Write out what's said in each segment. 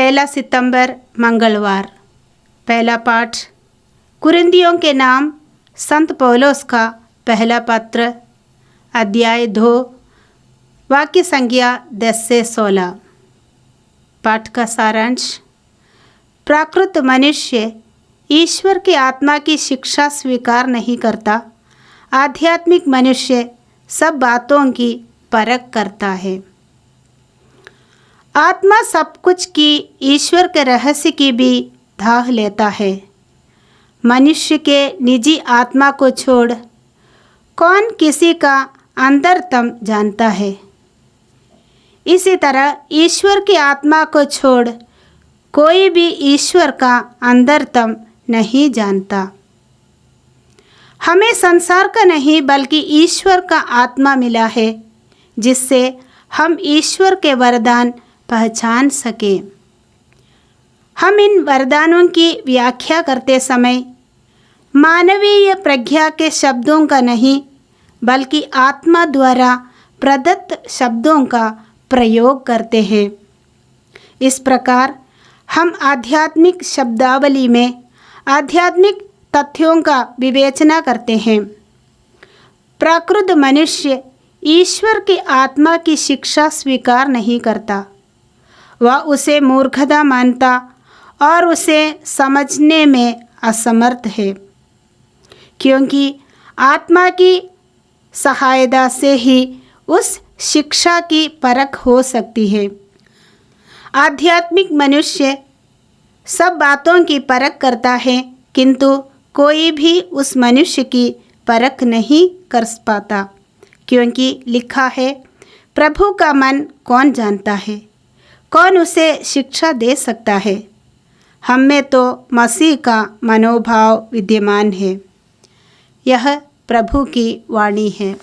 1 सितंबर मंगलवार। पहला पाठ कुरिन्थियों के नाम संत पौलुस का पहला पत्र, अध्याय 2, वाक्य संख्या 10 से 16। पाठ का सारांश। प्राकृत मनुष्य ईश्वर की आत्मा की शिक्षा स्वीकार नहीं करता। आध्यात्मिक मनुष्य सब बातों की परख करता है। आत्मा सब कुछ की ईश्वर के रहस्य की भी धाह लेता है। मनुष्य के निजी आत्मा को छोड़ कौन किसी का अंतरतम जानता है। इसी तरह ईश्वर की आत्मा को छोड़ कोई भी ईश्वर का अंतरतम नहीं जानता। हमें संसार का नहीं बल्कि ईश्वर का आत्मा मिला है, जिससे हम ईश्वर के वरदान पहचान सकें। हम इन वरदानों की व्याख्या करते समय मानवीय प्रज्ञा के शब्दों का नहीं बल्कि आत्मा द्वारा प्रदत्त शब्दों का प्रयोग करते हैं। इस प्रकार हम आध्यात्मिक शब्दावली में आध्यात्मिक तथ्यों का विवेचना करते हैं। प्राकृत मनुष्य ईश्वर की आत्मा की शिक्षा स्वीकार नहीं करता। वह उसे मूर्खता मानता और उसे समझने में असमर्थ है, क्योंकि आत्मा की सहायता से ही उस शिक्षा की परख हो सकती है। आध्यात्मिक मनुष्य सब बातों की परख करता है, किंतु कोई भी उस मनुष्य की परख नहीं कर पाता, क्योंकि लिखा है, प्रभु का मन कौन जानता है, कौन उसे शिक्षा दे सकता है। हम में तो मसीह का मनोभाव विद्यमान है। यह प्रभु की वाणी है।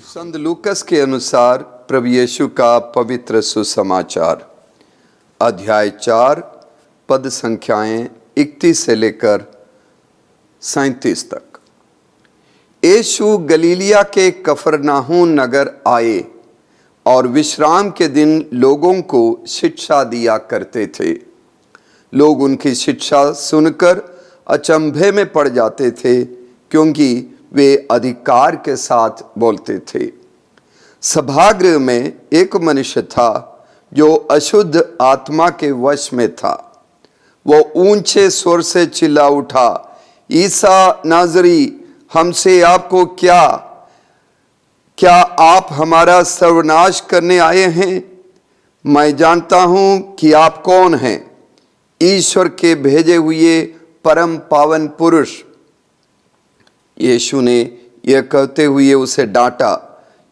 संत लूकस के अनुसार प्रभु यीशु का पवित्र सुसमाचार, अध्याय 4, पद संख्याएं 31 से लेकर 37 तक। यीशु गलीलिया के कफरनाहूम नगर आए और विश्राम के दिन लोगों को शिक्षा दिया करते थे। लोग उनकी शिक्षा सुनकर अचंभे में पड़ जाते थे, क्योंकि वे अधिकार के साथ बोलते थे। सभागृह में एक मनुष्य था जो अशुद्ध आत्मा के वश में था। वो ऊंचे स्वर से चिल्ला उठा, ईसा नाज़री, हमसे आपको क्या आप हमारा सर्वनाश करने आए हैं? मैं जानता हूं कि आप कौन हैं, ईश्वर के भेजे हुए परम पावन पुरुष। यीशु ने यह कहते हुए उसे डांटा,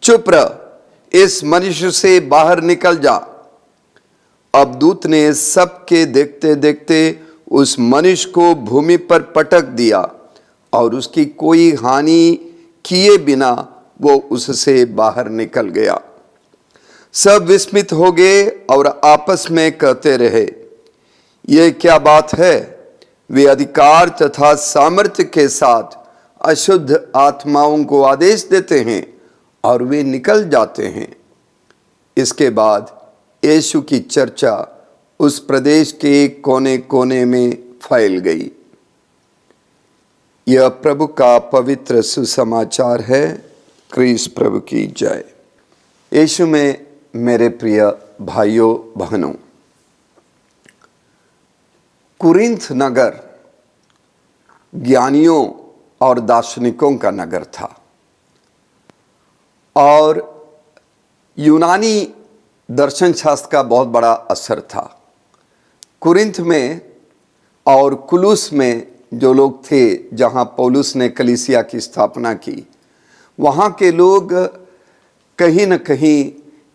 चुप रह, इस मनुष्य से बाहर निकल जा। अब दूत ने सबके देखते देखते उस मनुष्य को भूमि पर पटक दिया और उसकी कोई हानि किए बिना वो उससे बाहर निकल गया। सब विस्मित हो गए और आपस में कहते रहे, यह क्या बात है? वे अधिकार तथा सामर्थ्य के साथ अशुद्ध आत्माओं को आदेश देते हैं और वे निकल जाते हैं। इसके बाद यीशु की चर्चा उस प्रदेश के कोने कोने में फैल गई। यह प्रभु का पवित्र सुसमाचार है। क्रीस प्रभु की जय। यीशु में मेरे प्रिय भाइयों बहनों, कुरिन्थ नगर ज्ञानियों और दार्शनिकों का नगर था और यूनानी दर्शन शास्त्र का बहुत बड़ा असर था। कुरिन्थ में और कुलुस में जो लोग थे, जहां पौलुस ने कलीसिया की स्थापना की, वहाँ के लोग कहीं न कहीं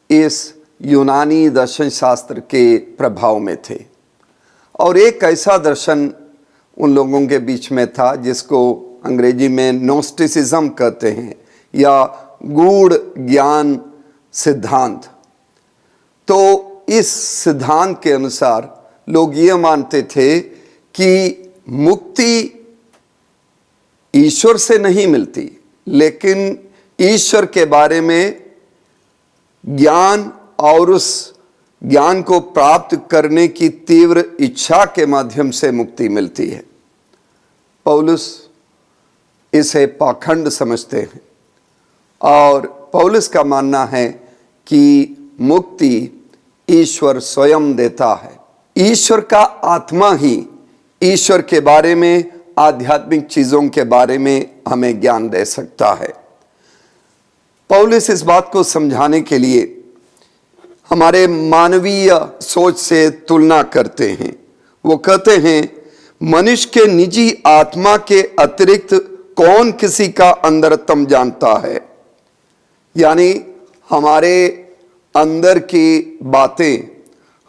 इस यूनानी दर्शन शास्त्र के प्रभाव में थे। और एक ऐसा दर्शन उन लोगों के बीच में था जिसको अंग्रेजी में नोस्टिसिज्म कहते हैं, या गूढ़ ज्ञान सिद्धांत। तो इस सिद्धांत के अनुसार लोग ये मानते थे कि मुक्ति ईश्वर से नहीं मिलती, लेकिन ईश्वर के बारे में ज्ञान और उस ज्ञान को प्राप्त करने की तीव्र इच्छा के माध्यम से मुक्ति मिलती है। पौलुस इसे पाखंड समझते हैं और पौलुस का मानना है कि मुक्ति ईश्वर स्वयं देता है। ईश्वर का आत्मा ही ईश्वर के बारे में, आध्यात्मिक चीजों के बारे में हमें ज्ञान दे सकता है। पौलुस इस बात को समझाने के लिए हमारे मानवीय सोच से तुलना करते हैं। वो कहते हैं, मनुष्य के निजी आत्मा के अतिरिक्त कौन किसी का अंतरतम जानता है। यानी हमारे अंदर की बातें,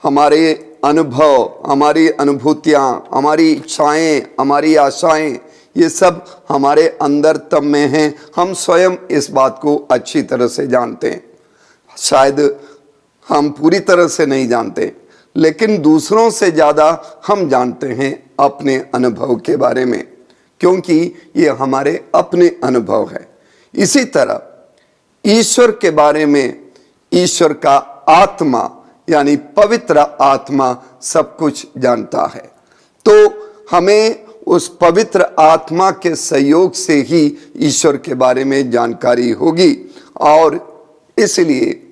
हमारे अनुभव, हमारी अनुभूतियां, हमारी इच्छाएं, हमारी आशाएं, ये सब हमारे अंतरतम में हैं। हम स्वयं इस बात को अच्छी तरह से जानते हैं। शायद हम पूरी तरह से नहीं जानते, लेकिन दूसरों से ज़्यादा हम जानते हैं अपने अनुभव के बारे में, क्योंकि ये हमारे अपने अनुभव है। इसी तरह ईश्वर के बारे में ईश्वर का आत्मा यानी पवित्र आत्मा सब कुछ जानता है। तो हमें उस पवित्र आत्मा के सहयोग से ही ईश्वर के बारे में जानकारी होगी और इसलिए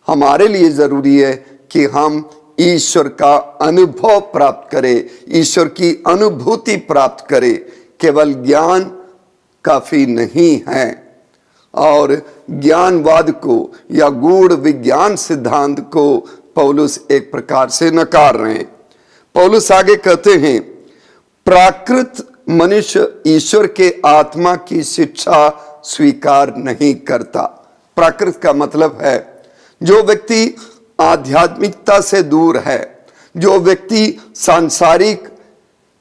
हमारे लिए ज़रूरी है कि हम ईश्वर का अनुभव प्राप्त करें, ईश्वर की अनुभूति प्राप्त करें। केवल ज्ञान काफ़ी नहीं है और ज्ञानवाद को या गूढ़ विज्ञान सिद्धांत को पौलुस एक प्रकार से नकार रहे हैं। पौलुस आगे कहते हैं, प्राकृत मनुष्य ईश्वर के आत्मा की शिक्षा स्वीकार नहीं करता। प्राकृत का मतलब है जो व्यक्ति आध्यात्मिकता से दूर है, जो व्यक्ति सांसारिक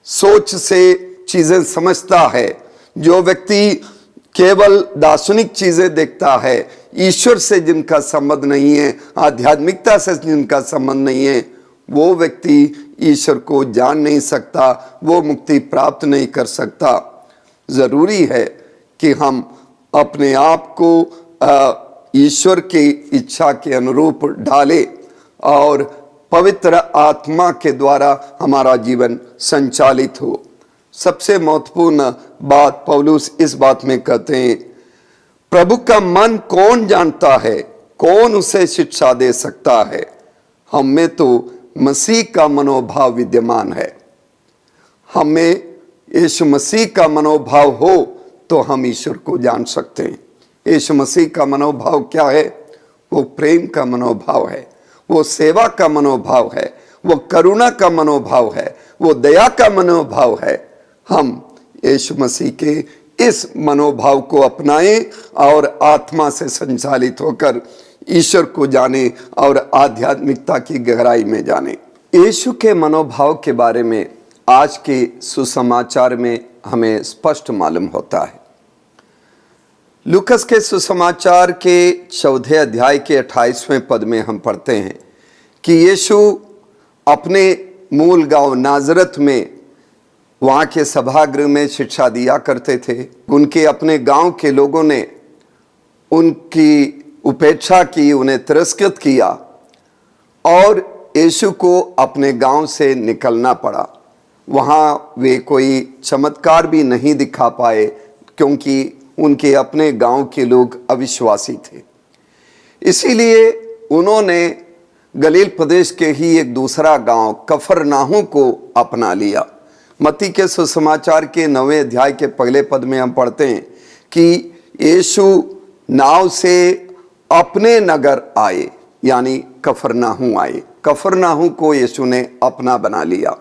सोच से चीजें समझता है, जो व्यक्ति केवल दार्शनिक चीजें देखता है, ईश्वर से जिनका संबंध नहीं है, आध्यात्मिकता से जिनका संबंध नहीं है, वो व्यक्ति ईश्वर को जान नहीं सकता, वो मुक्ति प्राप्त नहीं कर सकता। जरूरी है कि हम अपने आप को ईश्वर की इच्छा के अनुरूप ढाले और पवित्र आत्मा के द्वारा हमारा जीवन संचालित हो। सबसे महत्वपूर्ण बात पौलुस इस बात में कहते हैं, प्रभु का मन कौन जानता है, कौन उसे शिक्षा दे सकता है। हम में तो मसीह का मनोभाव विद्यमान है। हमें यीशु मसीह का मनोभाव हो तो हम ईश्वर को जान सकते हैं। यीशु मसीह का मनोभाव क्या है? वो प्रेम का मनोभाव है, वो सेवा का मनोभाव है, वो करुणा का मनोभाव है, वो दया का मनोभाव है। हम यीशु मसीह के इस मनोभाव को अपनाएं और आत्मा से संचालित होकर ईश्वर को जाने और आध्यात्मिकता की गहराई में जाने। यीशु के मनोभाव के बारे में आज के सुसमाचार में हमें स्पष्ट मालूम होता है। लूकस के सुसमाचार के 14 अध्याय के 28वें पद में हम पढ़ते हैं कि यीशु अपने मूल गांव नाजरत में वहाँ के सभागृह में शिक्षा दिया करते थे। उनके अपने गांव के लोगों ने उनकी उपेक्षा की, उन्हें तिरस्कृत किया और यीशु को अपने गांव से निकलना पड़ा। वहाँ वे कोई चमत्कार भी नहीं दिखा पाए क्योंकि उनके अपने गांव के लोग अविश्वासी थे। इसीलिए उन्होंने गलील प्रदेश के ही एक दूसरा गांव कफरनाहू को अपना लिया। मत्ती के सुसमाचार के 9वें अध्याय के पहले पद में हम पढ़ते हैं कि यीशु नाव से अपने नगर आए, यानी कफरनाहू आए। कफरनाहू को यीशु ने अपना बना लिया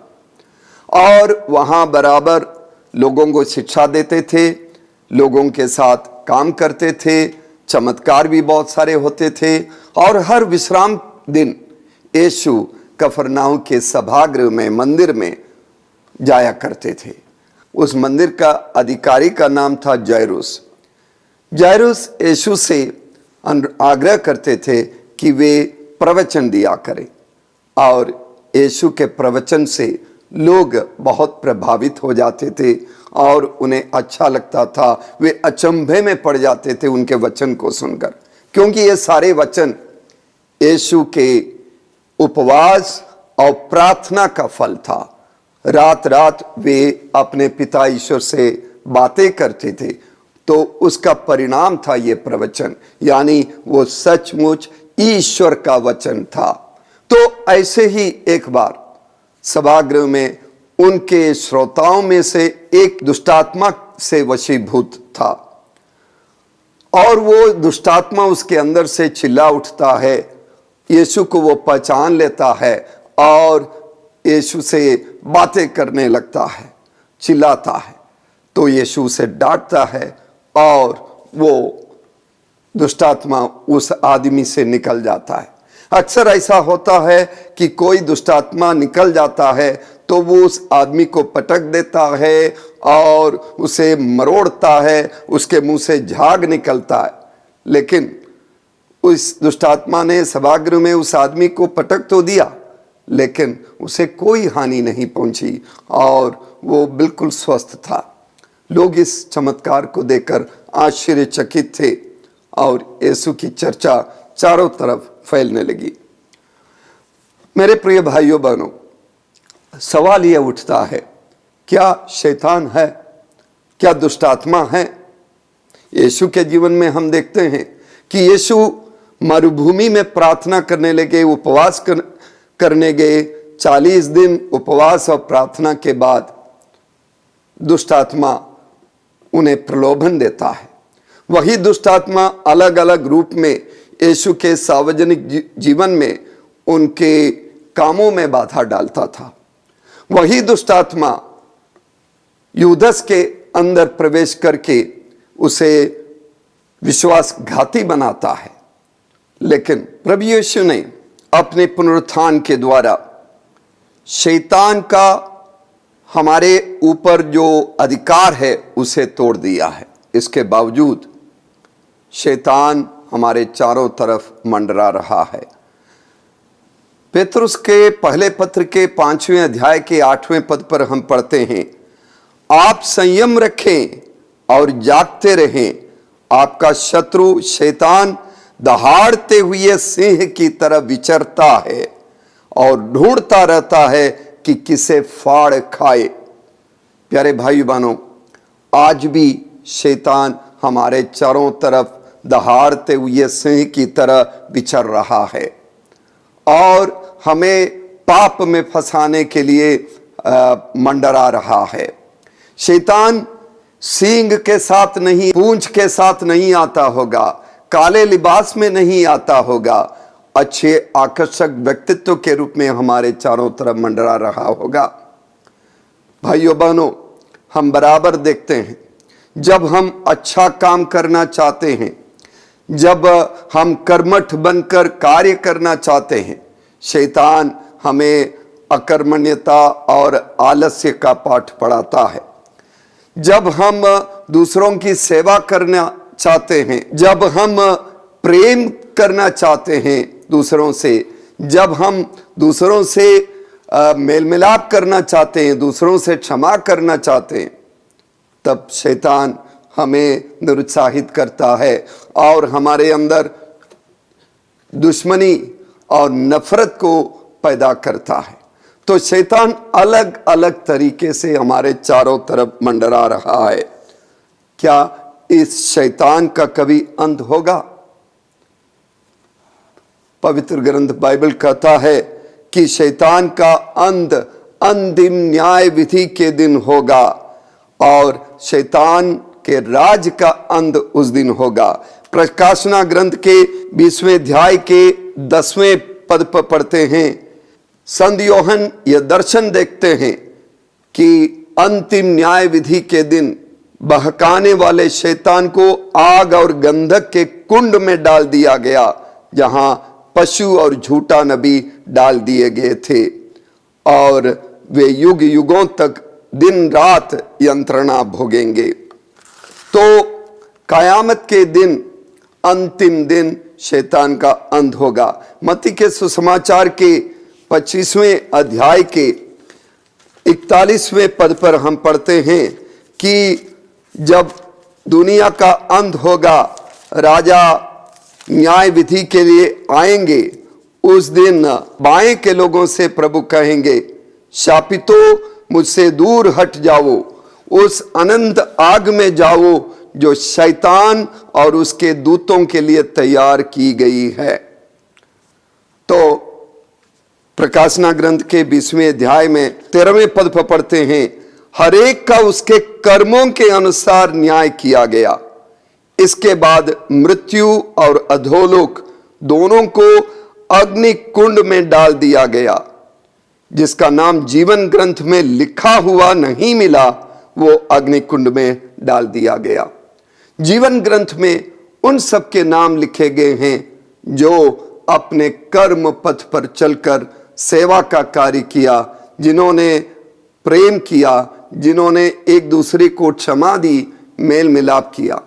और वहाँ बराबर लोगों को शिक्षा देते थे, लोगों के साथ काम करते थे, चमत्कार भी बहुत सारे होते थे और हर विश्राम दिन यीशु कफरनाहू के सभागृह में, मंदिर में जाया करते थे। उस मंदिर का अधिकारी का नाम था जायरूस। जायरूस यीशु से आग्रह करते थे कि वे प्रवचन दिया करें और यीशु के प्रवचन से लोग बहुत प्रभावित हो जाते थे और उन्हें अच्छा लगता था। वे अचंभे में पड़ जाते थे उनके वचन को सुनकर, क्योंकि ये सारे वचन यीशु के उपवास और प्रार्थना का फल था। रात रात वे अपने पिता ईश्वर से बातें करते थे, तो उसका परिणाम था ये प्रवचन, यानी वो सचमुच ईश्वर का वचन था। तो ऐसे ही एक बार सभागृह में उनके श्रोताओं में से एक दुष्टात्मा से वशीभूत था, और वो दुष्टात्मा उसके अंदर से चिल्ला उठता है। यीशु को वो पहचान लेता है और यीशु से बातें करने लगता है, चिल्लाता है। तो यीशु उसे डांटता है और वो दुष्टात्मा उस आदमी से निकल जाता है। अक्सर ऐसा होता है कि कोई दुष्टात्मा निकल जाता है तो वो उस आदमी को पटक देता है और उसे मरोड़ता है, उसके मुंह से झाग निकलता है। लेकिन उस दुष्टात्मा ने सभागृह में उस आदमी को पटक तो दिया, लेकिन उसे कोई हानि नहीं पहुंची और वो बिल्कुल स्वस्थ था। लोग इस चमत्कार को देखकर आश्चर्यचकित थे और यीशु की चर्चा चारों तरफ फैलने लगी। मेरे प्रिय भाइयों बहनों, सवाल यह उठता है, क्या शैतान है? क्या दुष्टात्मा है? यीशु के जीवन में हम देखते हैं कि यीशु मरुभूमि में प्रार्थना करने लगे, उपवास करने गए। 40 दिन उपवास और प्रार्थना के बाद दुष्टात्मा उन्हें प्रलोभन देता है। वही दुष्टात्मा अलग अलग रूप में यीशु के सार्वजनिक जीवन में उनके कामों में बाधा डालता था। वही दुष्टात्मा यूदस के अंदर प्रवेश करके उसे विश्वासघाती बनाता है। लेकिन प्रभु यीशु ने अपने पुनरुत्थान के द्वारा शैतान का हमारे ऊपर जो अधिकार है उसे तोड़ दिया है। इसके बावजूद शैतान हमारे चारों तरफ मंडरा रहा है। पेतरुस के पहले पत्र के 5वें अध्याय के 8वें पद पर हम पढ़ते हैं, आप संयम रखें और जागते रहें, आपका शत्रु शैतान दहाड़ते हुए सिंह की तरह विचरता है और ढूंढता रहता है कि किसे फाड़ खाए। प्यारे भाई बहनों, आज भी शैतान हमारे चारों तरफ दहाड़ते हुए सिंह की तरह विचर रहा है और हमें पाप में फंसाने के लिए मंडरा रहा है। शैतान सींग के साथ नहीं, पूंछ के साथ नहीं आता होगा, काले लिबास में नहीं आता होगा, अच्छे आकर्षक व्यक्तित्व के रूप में हमारे चारों तरफ मंडरा रहा होगा। भाइयों बहनों, हम बराबर देखते हैं जब हम अच्छा काम करना चाहते हैं, जब हम कर्मठ बनकर कार्य करना चाहते हैं, शैतान हमें अकर्मण्यता और आलस्य का पाठ पढ़ाता है। जब हम दूसरों की सेवा करना चाहते हैं, जब हम प्रेम करना चाहते हैं दूसरों से, जब हम दूसरों से मेल मिलाप करना चाहते हैं, दूसरों से क्षमा करना चाहते हैं, तब शैतान हमें निरुत्साहित करता है और हमारे अंदर दुश्मनी और नफरत को पैदा करता है। तो शैतान अलग अलग तरीके से हमारे चारों तरफ मंडरा रहा है। क्या इस शैतान का कभी अंत होगा? पवित्र ग्रंथ बाइबल कहता है कि शैतान का अंत अंतिम न्याय विधि के दिन होगा और शैतान के राज का अंत उस दिन होगा। प्रकाशना ग्रंथ के 20वें अध्याय के 10वें पद पर पढ़ते हैं, संत यूहन्ना यह दर्शन देखते हैं कि अंतिम न्याय विधि के दिन बहकाने वाले शैतान को आग और गंधक के कुंड में डाल दिया गया, जहां पशु और झूठा नबी डाल दिए गए थे और वे युग युगों तक दिन रात यंत्रणा भोगेंगे। तो कयामत के दिन, अंतिम दिन शैतान का अंत होगा। मत्ती के सुसमाचार के 25वें अध्याय के 41वें पद पर हम पढ़ते हैं कि जब दुनिया का अंत होगा, राजा न्याय विधि के लिए आएंगे उस दिन बाएं के लोगों से प्रभु कहेंगे, शापितो, मुझसे दूर हट जाओ, उस अनंत आग में जाओ जो शैतान और उसके दूतों के लिए तैयार की गई है। तो प्रकाशना ग्रंथ के 20वें अध्याय में 13वें पद पर पढ़ते हैं, हर एक का उसके कर्मों के अनुसार न्याय किया गया। इसके बाद मृत्यु और अधोलोक दोनों को अग्नि कुंड में डाल दिया गया। जिसका नाम जीवन ग्रंथ में लिखा हुआ नहीं मिला, वो अग्नि कुंड में डाल दिया गया। जीवन ग्रंथ में उन सब के नाम लिखे गए हैं जो अपने कर्म पथ पर चलकर सेवा का कार्य किया, जिन्होंने प्रेम किया, जिन्होंने एक दूसरे को क्षमा दी, मेल मिलाप किया,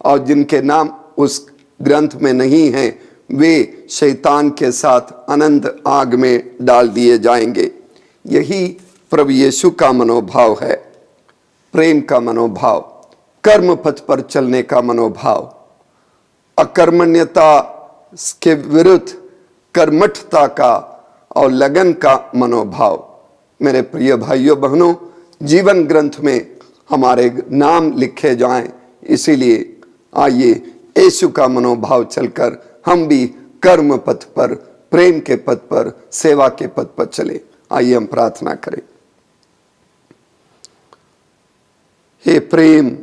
और जिनके नाम उस ग्रंथ में नहीं हैं, वे शैतान के साथ अनंत आग में डाल दिए जाएंगे। यही प्रभु यीशु का मनोभाव है, प्रेम का मनोभाव, कर्म पथ पर चलने का मनोभाव, अकर्मण्यता के विरुद्ध कर्मठता का और लगन का मनोभाव। मेरे प्रिय भाइयों बहनों, जीवन ग्रंथ में हमारे नाम लिखे जाएं, इसीलिए आइए यीशु का मनोभाव चलकर हम भी कर्म पथ पर, प्रेम के पथ पर, सेवा के पथ पर चले। आइए हम प्रार्थना करें। हे प्रेम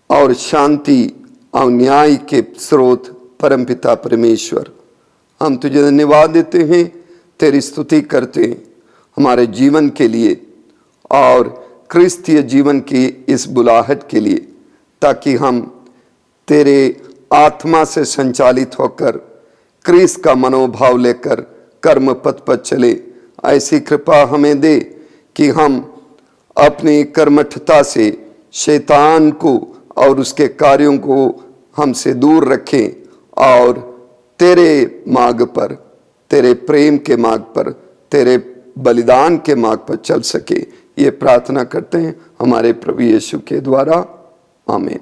और शांति और न्याय के स्रोत परमपिता परमेश्वर, हम तुझे धन्यवाद देते हैं, तेरी स्तुति करते हैं हमारे जीवन के लिए और क्रिस्तीय जीवन की इस बुलाहट के लिए, ताकि हम तेरे आत्मा से संचालित होकर क्रिस्त का मनोभाव लेकर कर्म पथ पर चले। ऐसी कृपा हमें दे कि हम अपनी कर्मठता से शैतान को और उसके कार्यों को हमसे दूर रखें और तेरे मार्ग पर, तेरे प्रेम के मार्ग पर, तेरे बलिदान के मार्ग पर चल सके। ये प्रार्थना करते हैं हमारे प्रभु यीशु के द्वारा, आमीन।